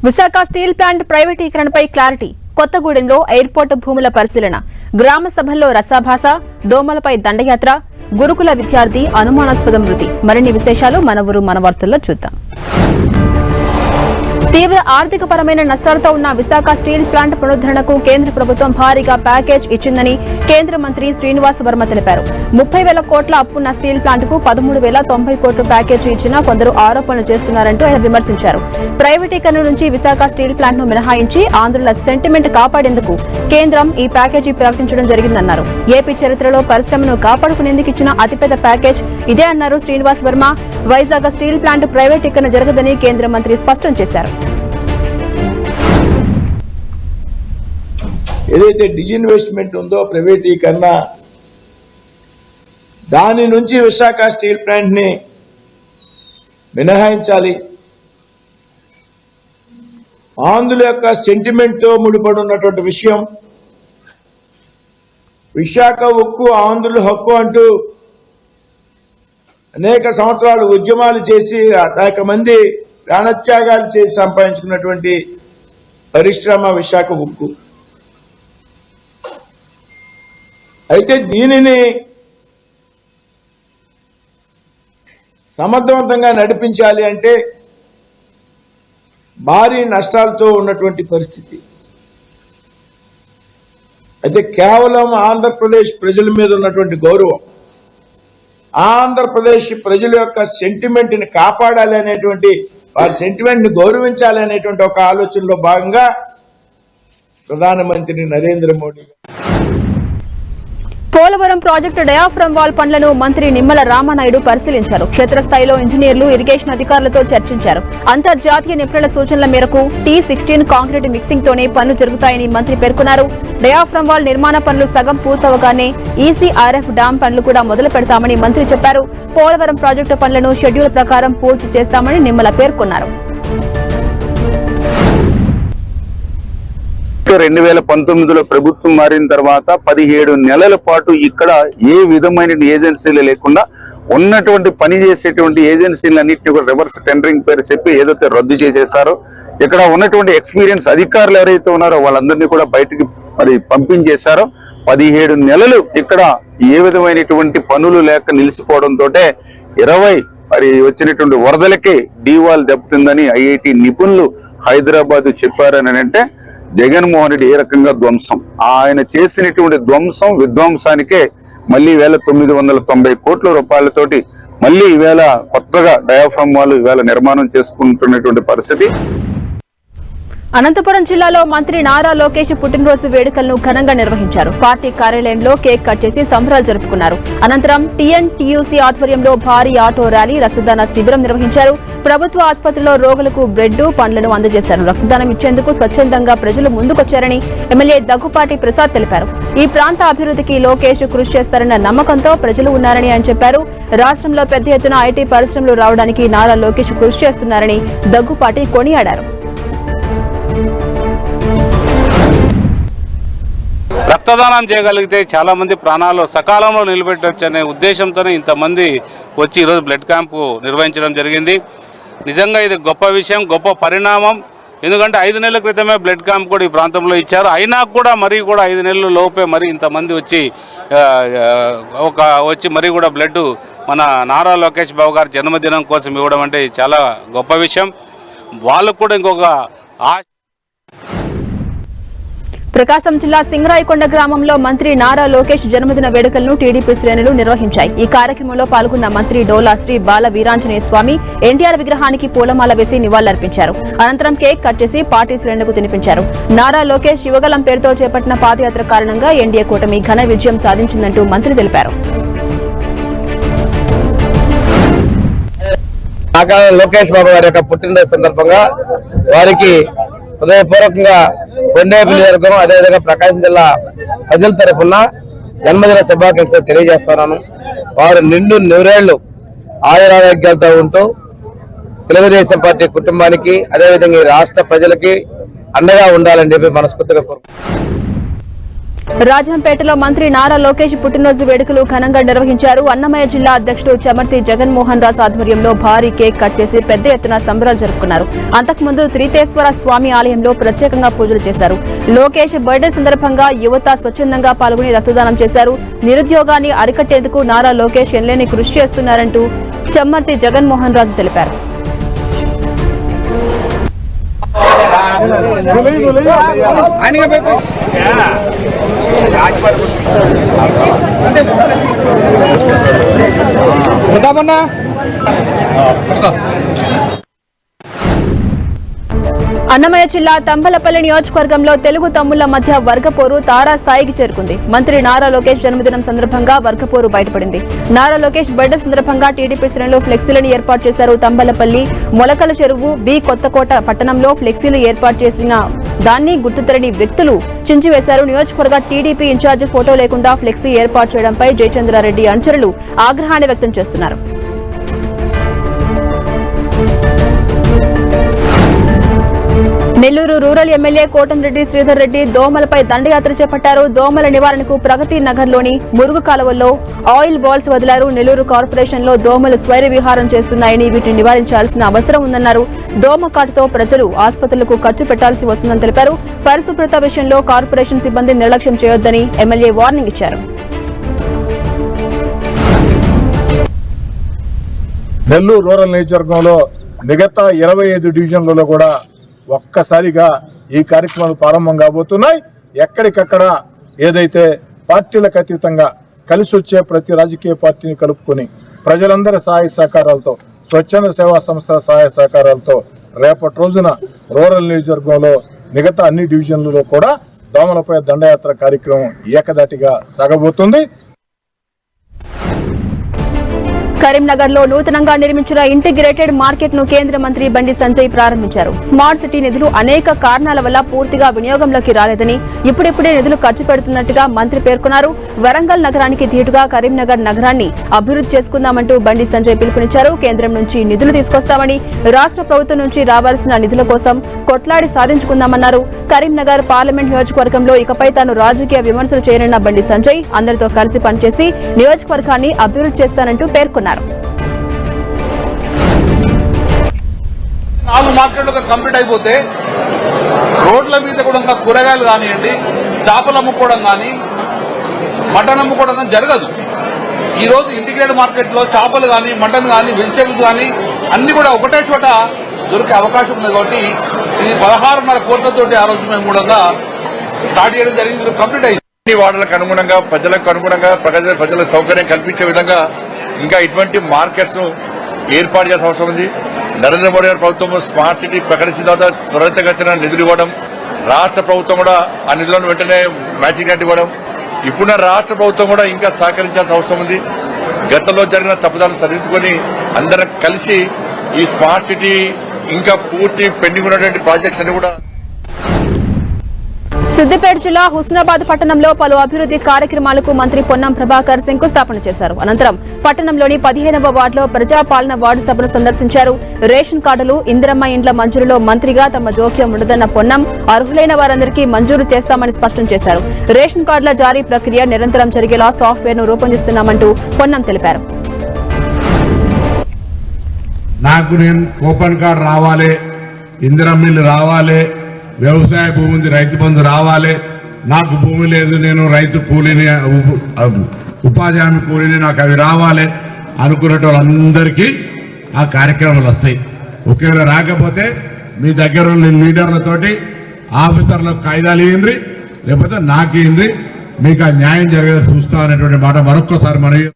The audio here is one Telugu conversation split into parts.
విశాఖ స్టీల్ ప్లాంట్ ప్రైవేటీకరణపై క్లారిటీ. కొత్తగూడెంలో ఎయిర్పోర్టు భూముల పరిశీలన, గ్రామ సభల్లో రసాభాస, దోమలపై దండయాత్ర, గురుకుల విద్యార్థి అనుమానాస్పద మృతి. మరిన్ని విశేషాలు మన ఊరు మన వార్తల్లో చూద్దాం. తీవ్ర ఆర్థికపరమైన నష్టాలతో ఉన్న విశాఖ స్టీల్ ప్లాంట్ పునరుద్ధరణకు కేంద్ర ప్రభుత్వం భారీగా ప్యాకేజ్ ఇచ్చిందని కేంద్ర మంత్రి శ్రీనివాస్ వర్మ తెలిపారు. 30,000 కోట్ల అప్పున్న స్టీల్ ప్లాంట్ కు 13,090 కోట్ల ప్యాకేజీ ఇచ్చినా కొందరు ఆరోపణలు చేస్తున్నారంటూ ఆయన విమర్శించారు. ప్రైవేటీకరణ నుంచి విశాఖ స్టీల్ ప్లాంట్ ను మినహాయించి ఆంధ్రుల సెంటిమెంట్ కాపాడేందుకు కేంద్రం ఈ ప్యాకేజీ ప్రకటించడం జరిగిందన్నారు. ఏపీ చరిత్రలో పరిశ్రమను కాపాడుకునేందుకు ఇచ్చిన అతిపెద్ద ప్యాకేజ్ ఇదే అన్నారు శ్రీనివాస్ వర్మ. వైజాగ్ స్టీల్ ప్లాంట్ ప్రైవేటీకరణ జరగదని కేంద్ర మంత్రి స్పష్టం చేశారు. ఏదైతే డిజిన్వెస్ట్మెంట్ ఉందో ప్రైవేటీకరణ, దాని నుంచి విశాఖ స్టీల్ ప్లాంట్ ని మినహాయించాలి. ఆంధ్రుల యొక్క సెంటిమెంట్ తో ముడిపడి ఉన్నటువంటి విషయం. విశాఖ ఉక్కు ఆంధ్రుల హక్కు అంటూ అనేక సంవత్సరాలు ఉద్యమాలు చేసి అనేక మంది ప్రాణత్యాగాలు చేసి సంపాదించుకున్నటువంటి పరిశ్రమ విశాఖ ఉక్కు. అయితే దీనిని సమర్థవంతంగా నడిపించాలి అంటే భారీ నష్టాలతో ఉన్నటువంటి పరిస్థితి. అయితే కేవలం ఆంధ్రప్రదేశ్ ప్రజల మీద ఉన్నటువంటి గౌరవం, ఆంధ్రప్రదేశ్ ప్రజల యొక్క సెంటిమెంట్ ని కాపాడాలి అనేటువంటి, వారి సెంటిమెంట్ ని గౌరవించాలి అనేటువంటి ఒక ఆలోచనలో భాగంగా ప్రధానమంత్రి Narendra Modi Polavaram project diaphragm wall పనులను మంత్రి నిమ్మల రామానాయుడు పరిశీలించారు. క్షేత్రస్థాయిలో ఇంజనీర్లు, ఇరిగేషన్ అధికారులతో చర్చించారు. అంతర్జాతీయ నిపుణుల సూచనల మేరకు T16 కాంక్రీట్ మిక్సింగ్ తోనే పనులు జరుగుతాయని మంత్రి పేర్కొన్నారు. డయాఫ్రమ్ వాల్ నిర్మాణ పనులు సగం పూర్తవగానే ECRF డ్యాం పనులు కూడా మొదలు పెడతామని మంత్రి చెప్పారు. పోలవరం ప్రాజెక్టు పనులను షెడ్యూల్ ప్రకారం పూర్తి చేస్తామని నిమ్మల పేర్కొన్నారు. 2019లో ప్రభుత్వం మారిన తర్వాత 17 నెలల పాటు ఇక్కడ ఏ విధమైన ఏజెన్సీలు లేకుండా ఉన్నటువంటి పని చేసేటువంటి ఏజెన్సీలన్నింటినీ కూడా రివర్స్ టెండరింగ్ పేరు చెప్పి ఏదైతే రద్దు చేసేసారో, ఇక్కడ ఉన్నటువంటి ఎక్స్పీరియన్స్ అధికారులు ఎవరైతే ఉన్నారో వాళ్ళందరినీ కూడా బయటికి పంపించేశారో. 17 నెలలు ఇక్కడ ఏ విధమైనటువంటి పనులు లేక నిలిచిపోవడంతో 20 వచ్చినటువంటి వరదలకే డీవాల్ దెబ్బతిందని IIT నిపుణులు హైదరాబాద్ చెప్పారని అంటే జగన్మోహన్ రెడ్డి ఏ రకంగా ధ్వంసం, ఆయన చేసినటువంటి ధ్వంసం విధ్వంసానికే మళ్ళీ 990 కోట్ల రూపాయలతోటి మళ్ళీ ఈవేళ కొత్తగా డయాఫ్రమ్ వాల్ ఈవేళ నిర్మాణం చేసుకుంటున్నటువంటి పరిస్థితి. అనంతపురం జిల్లాలో మంత్రి నారా లోకేష్ పుట్టినరోజు వేడుకలను ఘనంగా నిర్వహించారు. పార్టీ కార్యాలయంలో కేక్ కట్ చేసి సంబరాలు జరుపుకున్నారు. అనంతరం TNTUC ఆధ్వర్యంలో భారీ ఆటో ర్యాలీ, రక్తదాన శిబిరం నిర్వహించారు. ప్రభుత్వ ఆసుపత్రిలో రోగులకు బ్రెడ్, పండ్లను అందజేశారు. రక్తదానం ఇచ్చేందుకు స్వచ్ఛందంగా ప్రజలు ముందుకొచ్చారని ఎమ్మెల్యే దగ్గుపాటి ప్రసాద్ తెలిపారు. ఈ ప్రాంత అభివృద్ధికి లోకేష్ కృషి చేస్తారన్న నమ్మకంతో ప్రజలు ఉన్నారని ఆయన చెప్పారు. రాష్ట్రంలో పెద్ద ఎత్తున IT పరిశ్రమలు రావడానికి నారా లోకేష్ కృషి చేస్తున్నారని దగ్గుపాటి కొనియాడారు. రక్తదానం చేయగలిగితే చాలా మంది ప్రాణాలు సకాలంలో నిలబెట్టొచ్చనే ఉద్దేశంతోనే ఇంతమంది వచ్చి ఈరోజు బ్లడ్ క్యాంపు నిర్వహించడం జరిగింది. నిజంగా ఇది గొప్ప విషయం, గొప్ప పరిణామం. ఎందుకంటే 5 నెలల క్రితమే బ్లడ్ క్యాంప్ కూడా ఈ ప్రాంతంలో ఇచ్చారు. అయినా కూడా 5 నెలల లోపే ఇంతమంది వచ్చి మరీ కూడా బ్లడ్ మన నారా లోకేష్ బాబు గారి జన్మదినం కోసం ఇవ్వడం అంటే చాలా గొప్ప విషయం. వాళ్ళకు కూడా ఇంకొక ప్రకాశం జిల్లా సింగరాయకొండ గ్రామంలో మంత్రి నారా లోకేష్ జన్మదిన వేడుకలను టీడీపీ శ్రేణులు నిర్వహించాయి. ఈ కార్యక్రమంలో పాల్గొన్న మంత్రి డోలా శ్రీ బాల వీరాంజనేయ స్వామి NTR విగ్రహానికి పూలమాల వేసి నివాళులర్పించారు. అనంతరం కేక్ కట్ చేసి పార్టీ శ్రేణులకు తినిపించారు. నారా లోకేష్ యువగలం పేరుతో చేపట్టిన పాదయాత్ర కారణంగా ఎన్డీఏ కూటమి ఘన విజయం సాధించిందంటూ మంత్రి తెలిపారు. లోకేష్ బాబు గారి యొక్క పుట్టినరోజు సందర్భంగా వారికి హృదయపూర్వకంగా కొండేపల్లి నియోజకవర్గం, అదేవిధంగా ప్రకాశం జిల్లా ప్రజల తరఫున జన్మదిన శుభాకాంక్షలు తెలియజేస్తున్నాను. వారు నిండు నూరేళ్లు ఆయురారోగ్యాలతో ఉంటూ తెలుగుదేశం పార్టీ కుటుంబానికి, అదేవిధంగా ఈ రాష్ట్ర ప్రజలకి అండగా ఉండాలని చెప్పి మనస్ఫూర్తిగా కోరుకుంటున్నాను. రాజంపేటలో మంత్రి నారా లోకేష్ పుట్టినరోజు వేడుకలు ఘనంగా నిర్వహించారు. అన్నమయ్య జిల్లా అధ్యక్షుడు చమర్తి జగన్మోహన్ రాజు ఆధ్వర్యంలో భారీ కేక్ కట్ చేసి పెద్ద ఎత్తున సంబరాలు జరుపుకున్నారు. అంతకుముందు త్రితేశ్వర స్వామి ఆలయంలో ప్రత్యేకంగా పూజలు చేశారు. లోకేష్ బర్త్డే సందర్భంగా యువత స్వచ్ఛందంగా పాల్గొని రక్తదానం చేశారు. నిరుద్యోగాన్ని అరికట్టేందుకు నారా లోకేష్ ఎనలేని కృషి చేస్తున్నారంటూ చమర్తి జగన్మోహన్ రాజు తెలిపారు. అన్నమయ్య జిల్లా తంబలపల్లి నియోజకవర్గంలో తెలుగు తమ్ముళ్ల మధ్య వర్గపోరు తారాస్థాయికి చేరుకుంది. మంత్రి నారా లోకేష్ జన్మదినం సందర్భంగా వర్గపోరు బయటపడింది. నారా లోకేష్ బర్త్డే సందర్భంగా టీడీపీ శ్రేణులు ఫ్లెక్సీలను ఏర్పాటు చేశారు. తంబలపల్లి, మొలకల చెరువు, బి కొత్తకోట పట్టణంలో ఫ్లెక్సీలు ఏర్పాటు చేసిన దాన్ని గుర్తుతెరని వ్యక్తులు చించివేశారు. నియోజకవర్గ టీడీపీ ఇన్ఛార్జి ఫోటో లేకుండా ఫ్లెక్సీ ఏర్పాటు చేయడంపై జయచంద్రారెడ్డి అనుచరులు ఆగ్రహాన్ని వ్యక్తం చేస్తున్నారు. నెల్లూరు రూరల్ ఎమ్మెల్యే కోటంరెడ్డి శ్రీధర్ రెడ్డి దోమలపై దండయాత్ర చేపట్టారు. దోమల నివారణకు ప్రగతి నగర్లోని మురుగు కాలువల్లో ఆయిల్ బాల్స్ వదిలారు. నెల్లూరు కార్పొరేషన్ లో దోమలు స్వైర విహారం చేస్తున్నాయని వీటిని నివారించాల్సిన అవసరం ఉందన్నారు. దోమకాటుతో ప్రజలు ఆసుపత్రులకు ఖర్చు పెట్టాల్సి వస్తుందని తెలిపారు. పరిశుభ్రత విషయంలో కార్పొరేషన్ సిబ్బంది నిర్లక్ష్యం చేయొద్దని ఎమ్మెల్యే వార్నింగ్ ఇచ్చారు. నెల్లూరు రూరల్ నియోజకవర్గంలో మిగతా 25 డివిజన్లలో కూడా ఒక్కసారిగా ఈ కార్యక్రమాలు ప్రారంభం కాబోతున్నాయి. ఎక్కడికక్కడ ఏదైతే పార్టీలకు అతీతంగా కలిసి వచ్చే ప్రతి రాజకీయ పార్టీని కలుపుకొని ప్రజలందరి సహాయ సహకారాలతో, స్వచ్ఛంద సేవా సంస్థల సహాయ సహకారాలతో రేపటి రోజున రూరల్ నియోజకవర్గంలో మిగతా అన్ని డివిజన్లలో కూడా దోమలపై దండయాత్ర కార్యక్రమం ఏకదాటిగా సాగబోతుంది. కరీంనగర్ లో నూతనంగా నిర్మించిన ఇంటిగ్రేటెడ్ మార్కెట్ ను కేంద్ర మంత్రి బండి సంజయ్ ప్రారంభించారు. స్మార్ట్ సిటీ నిధులు అనేక కారణాల వల్ల పూర్తిగా వినియోగంలోకి రాలేదని, ఇప్పుడిప్పుడే నిధులు ఖర్చు పెడుతున్నట్టుగా మంత్రి పేర్కొన్నారు. వరంగల్ నగరానికి ధీటుగా కరీంనగర్ నగరాన్ని అభివృద్ధి చేసుకుందామంటూ బండి సంజయ్ పిలుపునిచ్చారు. కేంద్రం నుంచి నిధులు తీసుకొస్తామని, రాష్ట్ర ప్రభుత్వం నుంచి రావాల్సిన నిధుల కోసం కొట్లాడి సాధించుకుందామన్నారు. కరీంనగర్ పార్లమెంట్ నియోజకవర్గంలో ఇకపై తాను రాజకీయ విమర్శలు చేయనున్న బండి సంజయ్ అందరితో కలిసి పనిచేసి నియోజకవర్గాన్ని అభివృద్ధి చేస్తానంటూ పేర్కొన్నారు. 4 మార్కెట్లు కంప్లీట్ అయిపోతే రోడ్ల మీద కూడా ఇంకా కూరగాయలు కానివ్వండి, చేపలు అమ్ముకోవడం కానీ, మటన్ అమ్ముకోవడం కానీ జరగదు. ఈ రోజు ఇంటిగ్రేటెడ్ మార్కెట్ లో చేపలు కానీ, మటన్ కానీ, వెజిటేబుల్స్ కానీ అన్ని కూడా ఒకటే చోట దొరికే అవకాశం ఉంది. కాబట్టి ఇది 16.5 కోట్లతోటి ఆ రోజు మేము కూడా స్టార్ట్ చేయడం జరిగింది. కంప్లీట్ అయింది. వార్డులకు అనుగుణంగా, ప్రజలకు అనుగుణంగా, ప్రజల సౌకర్యం కల్పించే విధంగా ఇంకా ఇటువంటి మార్కెట్స్ ను ఏర్పాటు చేయాల్సిన అవసరం ఉంది. నరేంద్ర మోడీ గారి ప్రభుత్వం స్మార్ట్ సిటీ ప్రకటించిన తర్వాత త్వరితగతిన నిధులు ఇవ్వడం, రాష్ట్ర ప్రభుత్వం కూడా ఆ నిధులను వెంటనే మ్యాచింగ్ గ్రాంట్ ఇవ్వడం, ఇప్పుడున్న రాష్ట్ర ప్రభుత్వం కూడా ఇంకా సహకరించాల్సిన అవసరం ఉంది. గతంలో జరిగిన తప్పుదాలను సరిదిద్దుకొని అందరం కలిసి ఈ స్మార్ట్ సిటీ ఇంకా పూర్తి పెండింగ్ ఉన్నటువంటి ప్రాజెక్ట్స్ అన్ని కూడా. సిద్దిపేట జిల్లా హుస్నాబాద్ పట్టణంలో పలు అభివృద్ధి కార్యక్రమాలకు మంత్రి పొన్నం ప్రభాకర్ శంకుస్థాపన చేశారు. అనంతరం పట్టణంలోని 15వ వార్డులో ప్రజాపాలన వార్డు సభను సందర్శించారు. రేషన్ కార్డులు, ఇందిరమ్మ ఇండ్ల మంజూరులో మంత్రిగా తమ జోక్యం ఉండదన్న పొన్నం అర్హులైన వారందరికీ మంజూరు చేస్తామని స్పష్టం చేశారు. రేషన్ కార్డుల జారీ ప్రక్రియ నిరంతరం జరిగేలా సాఫ్ట్వేర్ ను రూపొందిస్తున్నామంటూ పొన్నం తెలిపారు. నాకు నేను కూపన్ కార్డు రావాలి, ఇందిరమ్మ ఇల్లు రావాలి, వ్యవసాయ భూమి ఉంది, రైతు బంధు రావాలి, నాకు భూమి లేదు, నేను రైతు కూలీని, ఉపాధి హామీ కూలీని, నాకు అవి రావాలి అనుకునే వాళ్ళందరికీ ఆ కార్యక్రమాలు వస్తాయి. ఒకవేళ రాకపోతే మీ దగ్గర ఉన్న లీడర్లతోటి ఆఫీసర్లకు కాయిదాలు ఇవ్వండి, లేకపోతే నాకు ఇవ్వండి, మీకు ఆ న్యాయం జరిగేది చూస్తా అనేటువంటి మాట మరొక్కసారి మనవి.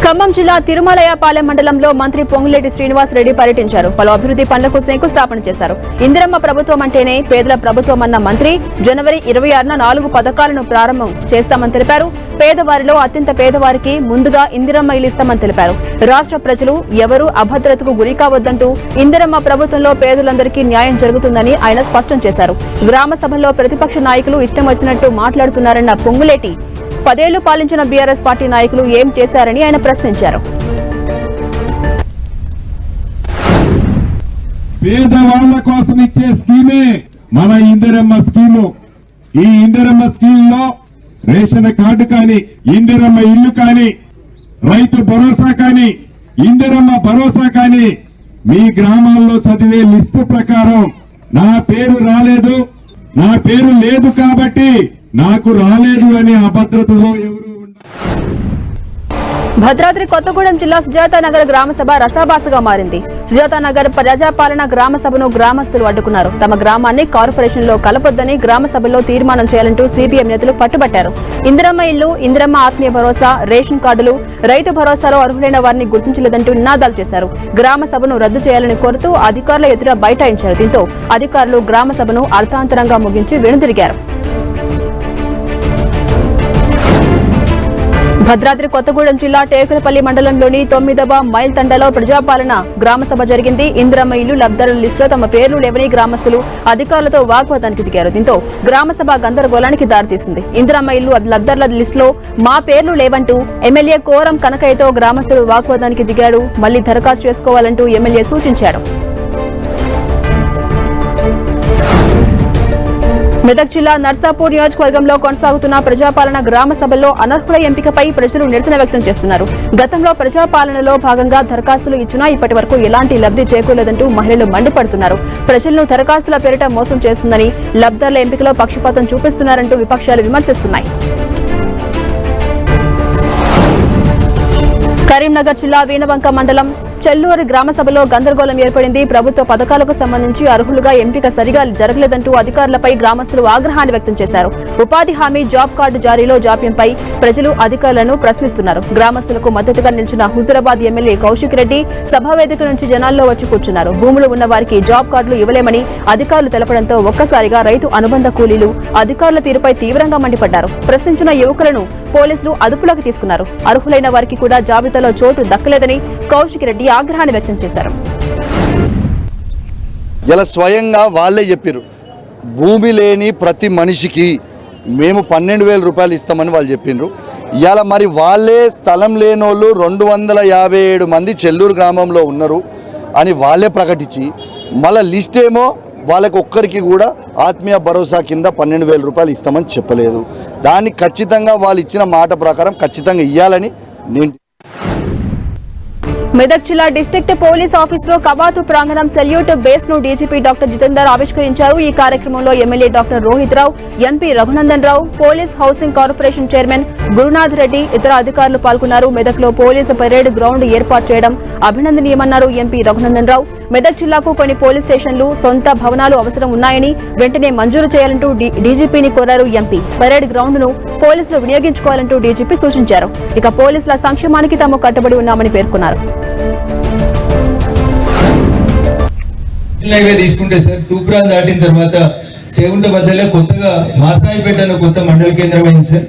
ఖమ్మం జిల్లా తిరుమలయపాలెం మండలంలో మంత్రి పొంగులేటి శ్రీనివాస్ రెడ్డి పర్యటించారు. పలు అభివృద్ధి పనులకు శంకుస్థాపన చేశారు. ఇందిరమ్మ ప్రభుత్వం అంటేనే పేదల ప్రభుత్వం అన్న మంత్రి జనవరి 26న 4 పథకాలను ప్రారంభం చేస్తామని తెలిపారు. పేదవారిలో అత్యంత పేదవారికి ముందుగా ఇందిరమ్మ ఇల్లు ఇస్తామని తెలిపారు. రాష్ట్ర ప్రజలు ఎవరూ అభద్రతకు గురి కావద్దంటూ ఇందిరమ్మ ప్రభుత్వంలో పేదలందరికీ న్యాయం జరుగుతుందని ఆయన స్పష్టం చేశారు. గ్రామ సభల్లో ప్రతిపక్ష నాయకులు ఇష్టం వచ్చినట్టు మాట్లాడుతున్నారన్న పొంగులేటి 10 ఏళ్లు పాలించిన బీఆర్ఎస్ పార్టీ నాయకులు ఏం చేశారని ఆయన ప్రశ్నించారు. పేదవాళ్ల కోసం ఇచ్చే స్కీమే మన ఇందిరమ్మ స్కీము. ఈ ఇందిరమ్మ స్కీమ్ లో రేషన్ కార్డు కానీ, ఇందిరమ్మ ఇల్లు కానీ, రైతు భరోసా కానీ, ఇందిరమ్మ భరోసా కానీ మీ గ్రామాల్లో చదివే లిస్టు ప్రకారం నా పేరు రాలేదు, నా పేరు లేదు కాబట్టి నాకు రాలేదు అనే అభద్రతలో ఎవరు భద్రాద్రి కొత్తగూడెం జిల్లా సుజాతానగర్ గ్రామసభ రసాభాసగా మారింది. సుజాతానగర్ ప్రజాపాలన గ్రామసభను గ్రామస్తులు అడ్డుకున్నారు. తమ గ్రామాన్ని కార్పొరేషన్ లో కలపొద్దని గ్రామసభలో తీర్మానం చేయాలంటూ సిపిఎం నేతలు పట్టుబట్టారు. ఇందిరమ్మ ఇల్లు, ఇందిరమ్మ ఆత్మీయ భరోసా, రేషన్ కార్డులు, రైతు భరోసాలో అర్హులైన వారిని గుర్తించలేదంటూ నినాదాలు చేశారు. గ్రామ సభను రద్దు చేయాలని కోరుతూ అధికారుల ఎదుట బైఠాయించారు. దీంతో అధికారులు గ్రామ సభను అర్థాంతరంగా ముగించి వెనుదిరిగారు. భద్రాద్రి కొత్తగూడెం జిల్లా టేకులపల్లి మండలంలోని 9వ మైల్ తండాలో ప్రజాపాలన గ్రామసభ జరిగింది. ఇందిరమ్మ ఇల్లు లబ్ధారుల లిస్టులో తమ పేర్లు లేవని గ్రామస్తులు అధికారులతో వాగ్వాదానికి దిగారు. దీంతో గ్రామసభ గందరగోళానికి దారితీసింది. ఇందిరమ్మ ఇల్లు లబ్ధారుల లిస్టులో మా పేర్లు లేవంటూ ఎమ్మెల్యే కోరం కనకయ్యతో గ్రామస్తులు వాగ్వాదానికి దిగాడు. మళ్లీ దరఖాస్తు చేసుకోవాలంటూ ఎమ్మెల్యే సూచించారు. మెదక్ జిల్లా నర్సాపూర్ నియోజకవర్గంలో కొనసాగుతున్న ప్రజాపాలన గ్రామ సభల్లో అనర్హుల ఎంపికపై ప్రజలు నిరసన వ్యక్తం చేస్తున్నారు. గతంలో ప్రజాపాలనలో భాగంగా దరఖాస్తులు ఇచ్చినా ఇప్పటి వరకు ఎలాంటి లబ్ధి చేకూరలేదంటూ మహిళలు మండిపడుతున్నారు. ప్రజలను దరఖాస్తుల పేరిట మోసం చేస్తుందని, లబ్ధారుల ఎంపికలో పక్షపాతం చూపిస్తున్నారంటూ విపక్షాలు విమర్శిస్తున్నాయి. కరీంనగర్ జిల్లా వీణవంక మండలం చెల్లూరు గ్రామ సభలో గందరగోళం ఏర్పడింది. ప్రభుత్వ పథకాలకు సంబంధించి అర్హులుగా ఎంపిక సరిగా జరగలేదంటూ అధికారులపై గ్రామస్తులు ఆగ్రహాన్ని వ్యక్తం చేశారు. ఉపాధి హామీ, జాబ్ కార్డు జారీలో జాప్యంపై ప్రజలు అధికారులను ప్రశ్నిస్తున్నారు. గ్రామస్తులకు మద్దతుగా నిలిచిన హుజూరాబాద్ ఎమ్మెల్యే కౌశిక్ రెడ్డి సభావేదిక నుంచి జనాల్లో వచ్చి కూర్చున్నారు. భూములు ఉన్న వారికి జాబ్ కార్డులు ఇవ్వలేమని అధికారులు తెలపడంతో ఒక్కసారిగా రైతు అనుబంధ కూలీలు అధికారుల తీరుపై తీవ్రంగా మండిపడ్డారు. ప్రశ్నించిన యువకులను పోలీసులు అదుపులోకి తీసుకున్నారు. అర్హులైన వారికి కూడా జాబితాలో చోటు దక్కలేదని కౌశిక్ రెడ్డి ఆగ్రహాన్ని వ్యక్తం చేశారు. ఇలా స్వయంగా వాళ్ళే చెప్పారు, భూమి లేని ప్రతి మనిషికి మేము 12,000 రూపాయలు ఇస్తామని వాళ్ళు చెప్పిండ్రు. ఇలా మరి వాళ్ళే స్థలం లేనోళ్ళు 257 మంది చెల్లూరు గ్రామంలో ఉన్నారు అని వాళ్ళే ప్రకటించి మళ్ళీ లిస్ట్ ఏమో వాళ్ళకి ఒక్కరికి కూడా ఆత్మీయ భరోసా కింద 12,000 రూపాయలు ఇస్తామని చెప్పలేదు. దాన్ని ఖచ్చితంగా వాళ్ళు ఇచ్చిన మాట ప్రకారం ఖచ్చితంగా ఇవ్వాలని నేను. మెదక్ జిల్లా డిస్ట్రిక్ట్ పోలీస్ ఆఫీసులో కవాతు ప్రాంగణం సెల్యూట్ బేస్ ను డీజీపీ డాక్టర్ జితేందర్ ఆవిష్కరించారు. ఈ కార్యక్రమంలో MLA doctor Rohit Rao, MP Raghunandan Rao, police housing corporation chairman Gurunath Reddy, ఇతర అధికారులు పాల్గొన్నారు. మెదక్ లో పోలీసు పరేడ్ గ్రౌండ్ ఏర్పాటు చేయడం అభినందనీయమన్నారు ఎంపీ రఘునందన్ రావు. మెదక్ జిల్లాకు కొన్ని పోలీస్ స్టేషన్లు, సొంత భవనాలు అవసరం ఉన్నాయని వెంటనే మంజూరు చేయాలంటూ డీజీపీని కోరారు ఎంపీ. పరేడ్ గ్రౌండ్ ను పోలీసులు వినియోగించుకోవాలంటూ డీజీపీ సూచించారు. ఇక పోలీసుల సంక్షేమానికి తాము కట్టుబడి ఉన్నామని పేర్కొన్నారు. తీసుకుంటే సార్ తూప్రాన్ దాటిన తర్వాత చేగుంట మధ్యలో కొత్తగా మాసాయిపేట కొత్త మండల కేంద్రం అయింది సార్.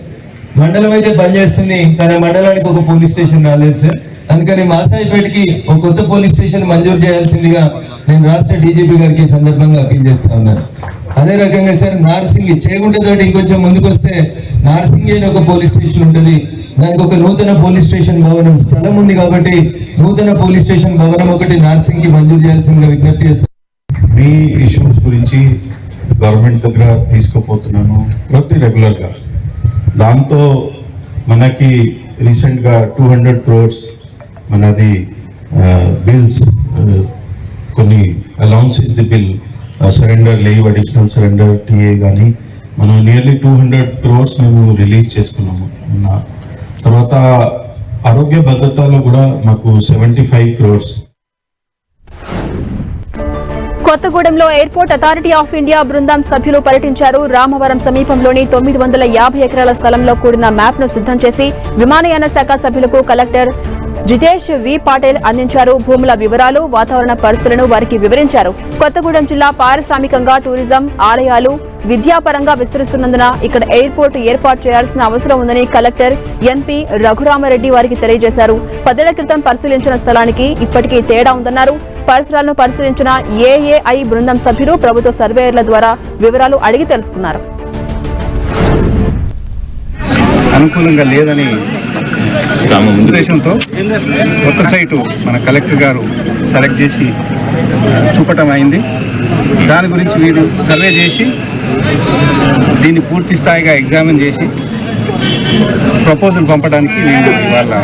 మండలం అయితే పనిచేస్తుంది కానీ మండలానికి ఒక పోలీస్ స్టేషన్ రాలేదు సార్. అందుకని మాసాయిపేటకి ఒక కొత్త పోలీస్ స్టేషన్ మంజూరు చేయాల్సిందిగా నేను రాష్ట్ర డీజీపీ గారికి సందర్భంగా అప్పీల్ చేస్తా ఉన్నాను. అదే రకంగా సార్ నార్సింగి చేగుంట తోటి ఇంకొంచెం ముందుకు వస్తే నార్సింగి అని ఒక పోలీస్ స్టేషన్ ఉంటుంది. దానికి ఒక నూతన పోలీస్ స్టేషన్ భవనం స్థలం ఉంది కాబట్టి నూతన పోలీస్ స్టేషన్ భవనం ఒకటి నార్సింగి మంజూరు చేయాల్సిందిగా విజ్ఞప్తి చేస్తాను. మీ ఇష్యూస్ గురించి గవర్నమెంట్ దగ్గర తీసుకుపోతున్నాను ప్రతి రెగ్యులర్గా. దాంతో మనకి రీసెంట్గా 200 crores మనది బిల్స్, కొన్ని allowances the bill, surrender leave, additional surrender TA కానీ మనం నియర్లీ 200 crores మేము రిలీజ్ చేసుకున్నాము. తర్వాత ఆరోగ్య భద్రతలో కూడా మాకు 75 crores. కొత్తగూడెంలో ఎయిర్పోర్ట్ అథారిటీ ఆఫ్ ఇండియా బృందం సభ్యులు పర్యటించారు. రామవరం సమీపంలోని 950 ఎకరాల స్థలంలో కూడిన మ్యాప్ ను సిద్ధం చేసి విమానయాన శాఖ సభ్యులకు కలెక్టర్ జితేష్ వి పాటిల్ అందించారు. భూముల వివరాలు, వాతావరణ పరిస్థితులను వారికి వివరించారు. కొత్తగూడెం జిల్లా పారిశ్రామికంగా, టూరిజం, ఆలయాలు, విద్యాపరంగా విస్తరిస్తున్నందున ఇక్కడ ఎయిర్పోర్ట్ ఏర్పాటు చేయాల్సిన అవసరం ఉందని కలెక్టర్ ఎంపీ రఘురామరెడ్డి వారికి తెలియజేశారు. 10 ఏళ్ల క్రితం పరిశీలించిన స్థలానికి ఇప్పటికీ తేడా ఉందన్నారు. పరిసరాలను పరిశీలించిన ఏఏఐ బృందం సభ్యులు ప్రభుత్వ సర్వేయర్ల ద్వారా వివరాలు అడిగి తెలుసుకున్నారు. అనుకూలంగా లేదని ఉద్దేశంతో కొత్త సైటు మన కలెక్టర్ గారు సెలెక్ట్ చేసి చూపటం అయింది. దాని గురించి వీరు సర్వే చేసి దీన్ని పూర్తి స్థాయిగా ఎగ్జామిన్ చేసి ప్రపోజల్ పంపడానికి నేను వాళ్ళ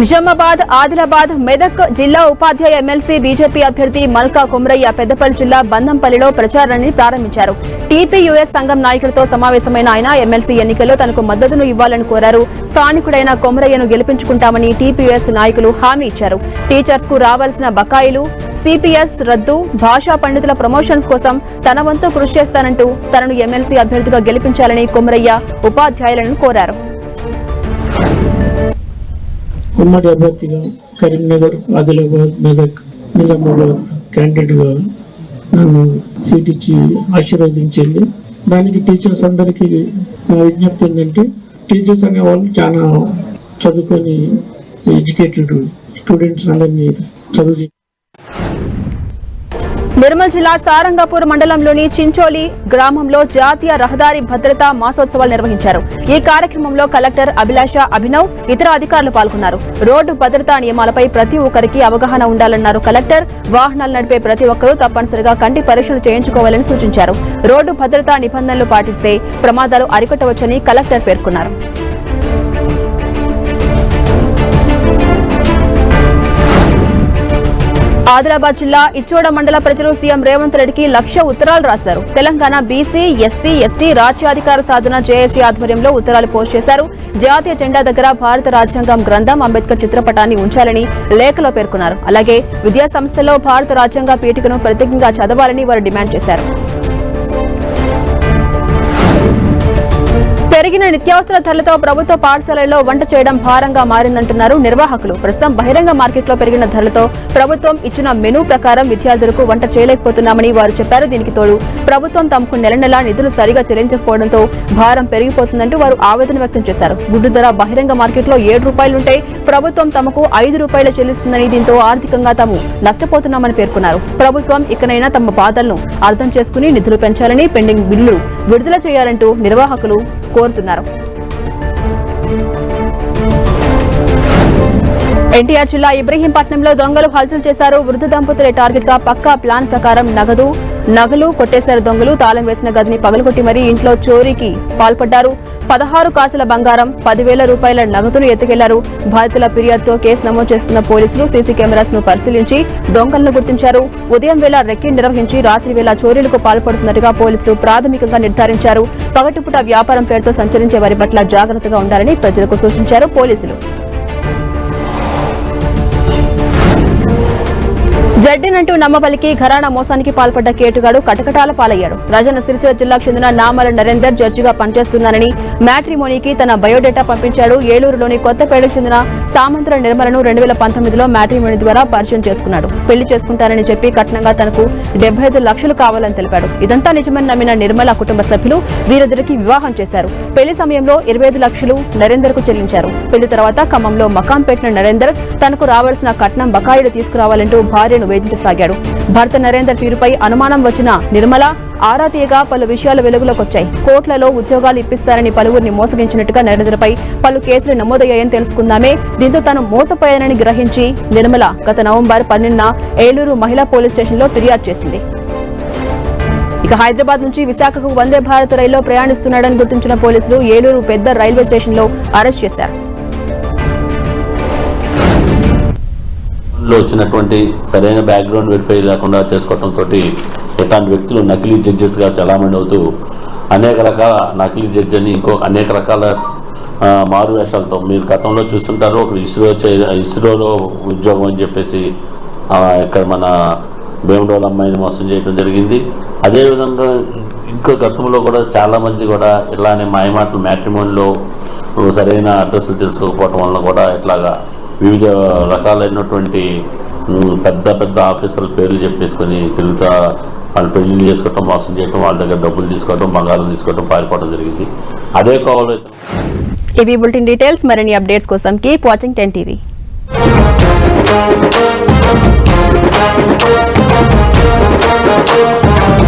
నిజామాబాద్, ఆదిలాబాద్, మెదక్ జిల్లా ఉపాధ్యాయ ఎమ్మెల్సీ బీజేపీ అభ్యర్థి మల్కా కుమ్రయ్య పెద్దపల్లి జిల్లా బందంపల్లిలో ప్రచారాన్ని ప్రారంభించారు. టీపీయూఎస్ సంఘం నాయకులతో సమావేశమైన ఆయన ఎమ్మెల్సీ ఎన్నికల్లో తనకు మద్దతును ఇవ్వాలని కోరారు. స్థానికుడైన కుమ్రయ్యను గెలిపించుకుంటామని టీపీయూఎస్ నాయకులు హామీ ఇచ్చారు. టీచర్స్ కు రావాల్సిన బకాయిలు, సిపిఎస్ రద్దు, భాషా పండితుల ప్రమోషన్స్ కోసం తన వంతు కృషి చేస్తానంటూ తనను ఎమ్మెల్సీ అభ్యర్థిగా గెలిపించాలని కుమ్రయ్య ఉపాధ్యాయులను కోరారు. ఉమ్మడి అభ్యర్థిగా కరీంనగర్, ఆదిలాబాద్, మెదక్, నిజామాబాద్ క్యాండిడేట్గా నన్ను సీట్ ఇచ్చి ఆశీర్వదించింది. దానికి టీచర్స్ అందరికీ విజ్ఞప్తి ఏంటంటే, టీచర్స్ అనే వాళ్ళు చాలా చదువుకొని ఎడ్యుకేటెడ్ స్టూడెంట్స్ అందరినీ చదువు. నిర్మల్ జిల్లా సారంగపూర్ మండలంలోని చించోలి గ్రామంలో జాతీయ రహదారి భద్రతా మాసోత్సవాలు నిర్వహించారు. ఈ కార్యక్రమంలో కలెక్టర్ అభిలాష అభినవ్, ఇతర అధికారులు పాల్గొన్నారు. రోడ్డు భద్రతా నియమాలపై ప్రతి ఒక్కరికి అవగాహన ఉండాలన్నారు కలెక్టర్. వాహనాలు నడిపే ప్రతి ఒక్కరూ తప్పనిసరిగా కంటి పరీక్షలు చేయించుకోవాలని సూచించారు. రోడ్డు భద్రతా నిబంధనలు పాటిస్తే ప్రమాదాలు అరికట్టవచ్చని కలెక్టర్ పేర్కొన్నారు. ఆదిలాబాద్ జిల్లా ఇచ్చోడ మండల ప్రజలు సీఎం రేవంత్ రెడ్డికి 1,00,000 ఉత్తరాలు రాశారు. తెలంగాణ బీసీ, ఎస్సీ, ఎస్టీ రాజ్యాధికార సాధన జేఏసీ ఆధ్వర్యంలో ఉత్తరాలు పోస్ట్ చేశారు. జాతీయ జెండా దగ్గర భారత రాజ్యాంగం గ్రంథం, అంబేద్కర్ చిత్రపటాన్ని ఉంచాలని లేఖలో పేర్కొన్నారు. అలాగే విద్యా సంస్థల్లో భారత రాజ్యాంగ పీఠికను ప్రత్యేకంగా చదవాలని వారు డిమాండ్ చేశారు. పెరిగిన నిత్యావసర ధరలతో ప్రభుత్వ పాఠశాలల్లో వంట చేయడం భారంగా మారిందంటున్నారు నిర్వాహకులు. ప్రస్తుతం బహిరంగ మార్కెట్లో పెరిగిన ధరలతో ప్రభుత్వం ఇచ్చిన మెనూ ప్రకారం విద్యార్థులకు వంట చేయలేకపోతున్నామని వారు చెప్పారు. దీనికి తోడు ప్రభుత్వం తమకు నెల నెలా నిధులు సరిగా చెల్లించకపోవడంతో భారం పెరిగిపోతుందంటూ వారు ఆవేదన వ్యక్తం చేశారు. గుడ్డు ధర బహిరంగ మార్కెట్లో 7 రూపాయలుంటే ప్రభుత్వం తమకు 5 రూపాయలు చెల్లిస్తుందని, దీంతో ఆర్థికంగా తాము నష్టపోతున్నామని పేర్కొన్నారు. ప్రభుత్వం ఇకనైనా తమ బాధలను అర్థం చేసుకుని నిధులు పెంచాలని, పెండింగ్ బిల్లులు విడుదల చేయాలంటూ నిర్వాహకులు కోరుతున్నారు. ఎన్టీఆర్ జిల్లా ఇబ్రహీంపట్నంలో దొంగలు హల్చల్ చేశారు. వృద్ధ దంపతులే టార్గెట్ గా పక్కా ప్లాన్ ప్రకారం నగలు కొట్టేశారు దొంగలు. తాళం వేసిన గదిని పగలగొట్టి మరీ ఇంట్లో చోరీకి పాల్పడ్డారు. 16 కాసుల బంగారం, 10,000 రూపాయల నగదును ఎత్తుకెళ్లారు. బాధితుల ఫిర్యాదుతో కేసు నమోదు చేసుకున్న పోలీసులు సీసీ కెమెరాస్ ను పరిశీలించి దొంగలను గుర్తించారు. ఉదయం వేళ రెక్కీ నిర్వహించి రాత్రి వేళ చోరీలకు పాల్పడుతున్నట్టుగా పోలీసులు ప్రాథమికంగా నిర్ధారించారు. పగటిపూట వ్యాపారం పేరుతో సంచరించే వారి పట్ల జాగ్రత్తగా ఉండాలని ప్రజలకు సూచించారు పోలీసులు. జడ్డెనంటూ నమ్మబలికి ఘరానా మోసానికి పాల్పడ్డ కేటుగాడు కటకటాల పాలయ్యాడు. రాజన్న సిరిసిల్ల జిల్లాకు చెందిన నామల నరేందర్ జడ్జిగా పనిచేస్తున్నానని మ్యాట్రిమోనీకి తన బయోడేటా పంపించాడు. ఏలూరులోని కొత్తపేటకు చెందిన సామంతుల నిర్మలను 2019లో మ్యాట్రిమోనీ ద్వారా పరిచయం చేసుకున్నాడు. పెళ్లి చేసుకుంటానని చెప్పి కట్నంగా తనకు 75 లక్షలు కావాలని తెలిపాడు. ఇదంతా నిజమని నమ్మిన నిర్మల కుటుంబ సభ్యులు వీరిద్దరికి వివాహం చేశారు. పెళ్లి సమయంలో 25 లక్షలు నరేందర్ కు చెల్లించారు. పెళ్లి తర్వాత ఖమ్మంలో మకాం పెట్టిన నరేందర్ తనకు రావాల్సిన కట్నం బకాయిలు తీసుకురావాలంటూ భార్యను వేధించసాగాడు. భర్త నరేందర్ తీరుపై అనుమానం వచ్చిన నిర్మల ఆరా తీయగా పలు విషయాలు వెలుగులోకొచ్చాయి. కోట్లలో ఉద్యోగాలు ఇప్పిస్తారని పలువురిని మోసగించినట్టుగా నరేందర్పై పలు కేసులు నమోదయ్యాయని తెలుసుకుందామే. దీంతో తాను మోసపోయానని గ్రహించి నిర్మల గత నవంబర్ 12న ఏలూరు మహిళా పోలీస్ స్టేషన్లో ఫిర్యాదు చేసింది. ఇక హైదరాబాద్ నుంచి విశాఖకు వందే భారత్ రైల్లో ప్రయాణిస్తున్నాడని గుర్తించిన పోలీసులు ఏలూరు పెద్ద రైల్వే స్టేషన్లో అరెస్ట్ చేశారు. వచ్చినటువంటి సరైన బ్యాక్గ్రౌండ్ వెరిఫై లేకుండా చేసుకోవడంతో ఇట్లాంటి వ్యక్తులు నకిలీ జడ్జెస్గా చలామణి అవుతూ అనేక రకాల నకిలీ జడ్జి అని అనేక రకాల మారు వేషాలతో మీరు గతంలో చూస్తుంటారు. ఒక ఇస్రోలో ఉద్యోగం అని చెప్పేసి ఇక్కడ మన భీమడోల అమ్మాయిని మోసం చేయడం జరిగింది. అదేవిధంగా ఇంకో గతంలో కూడా చాలామంది కూడా ఇలానే మాయమాటలు మ్యాట్రిమోనీలో సరైన అడ్రస్లు తెలుసుకోకపోవడం వలన కూడా ఇట్లాగా వివిధ రకాలైనటువంటి పెద్ద పెద్ద ఆఫీసర్ల పేర్లు చెప్పేసుకొని తిరుగుతా వాళ్ళు పెళ్లి చేసుకోవటం, మోసం చేయడం, వాళ్ళ దగ్గర డబ్బులు తీసుకోవడం, బంగారం తీసుకోవడం, పారిపోవడం జరిగింది. అదే కోవలో ఇవి బులెటిన్ డీటెయిల్స్. మరిన్ని అప్డేట్స్ కోసం కీప్ వాచింగ్ 10 TV.